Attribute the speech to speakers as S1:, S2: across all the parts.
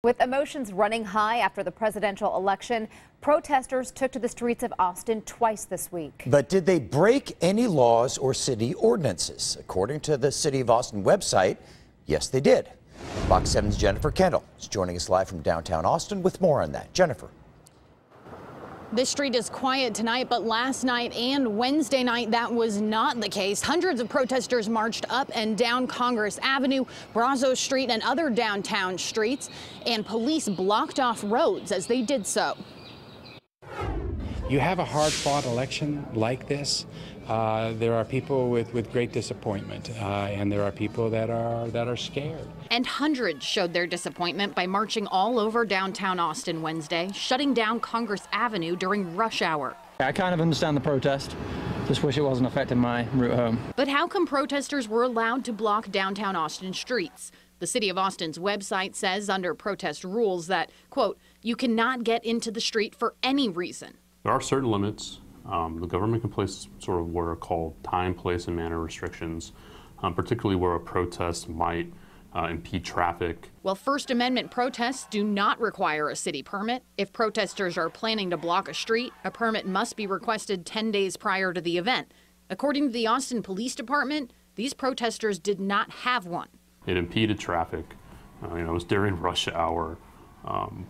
S1: With emotions running high after the presidential election, protesters took to the streets of Austin twice this week.
S2: But did they break any laws or city ordinances? According to the City of Austin website, yes, they did. Fox 7's Jennifer Kendall is joining us live from downtown Austin with more on that. Jennifer.
S3: This street is quiet tonight, but last night and Wednesday night, that was not the case. Hundreds of protesters marched up and down Congress Avenue, Brazos Street, and other downtown streets, and police blocked off roads as they did so.
S4: You have a hard-fought election like this. There are people with great disappointment, and there are people that are scared.
S3: And hundreds showed their disappointment by marching all over downtown Austin Wednesday, shutting down Congress Avenue during rush hour.
S5: I kind of understand the protest. Just wish it wasn't affecting my route home.
S3: But how come protesters were allowed to block downtown Austin streets? The City of Austin's website says under protest rules that, quote, you cannot get into the street for any reason.
S6: There are certain limits. The government can place sort of what are called time, place, and manner restrictions, particularly where a protest might impede traffic.
S3: Well, First Amendment protests do not require a city permit. If protesters are planning to block a street, a permit must be requested 10 days prior to the event. According to the Austin Police Department, these protesters did not have one.
S6: It impeded traffic. It was during rush hour.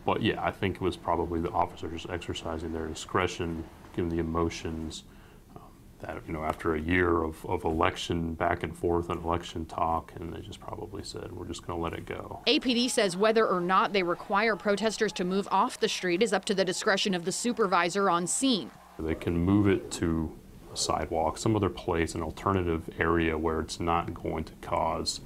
S6: But yeah, I think it was probably the officers exercising their discretion, given the emotions that, after a year of election back and forth and election talk, and they just probably said, we're just going to let it go.
S3: APD says whether or not they require protesters to move off the street is up to the discretion of the supervisor on scene.
S6: They can move it to a sidewalk, some other place, an alternative area where it's not going to cause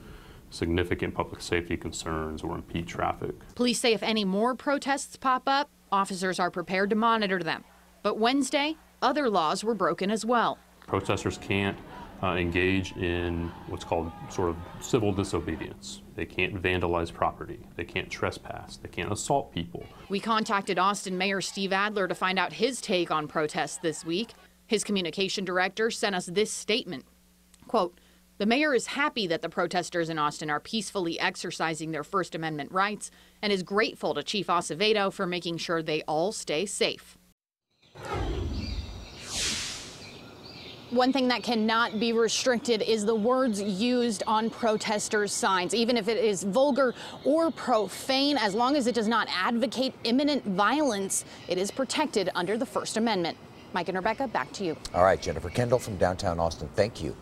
S6: significant public safety concerns or impede traffic.
S3: Police say if any more protests pop up, officers are prepared to monitor them. But Wednesday, other laws were broken as well.
S6: Protesters can't engage in what's called sort of civil disobedience. They can't vandalize property. They can't trespass. They can't assault people.
S3: We contacted Austin Mayor Steve Adler to find out his take on protests this week. His communication director sent us this statement, quote, the mayor is happy that the protesters in Austin are peacefully exercising their First Amendment rights and is grateful to Chief Acevedo for making sure they all stay safe. One thing that cannot be restricted is the words used on protesters' signs, even if it is vulgar or profane. As long as it does not advocate imminent violence, it is protected under the First Amendment. Mike and Rebecca, back to you.
S2: All right, Jennifer Kendall from downtown Austin, thank you.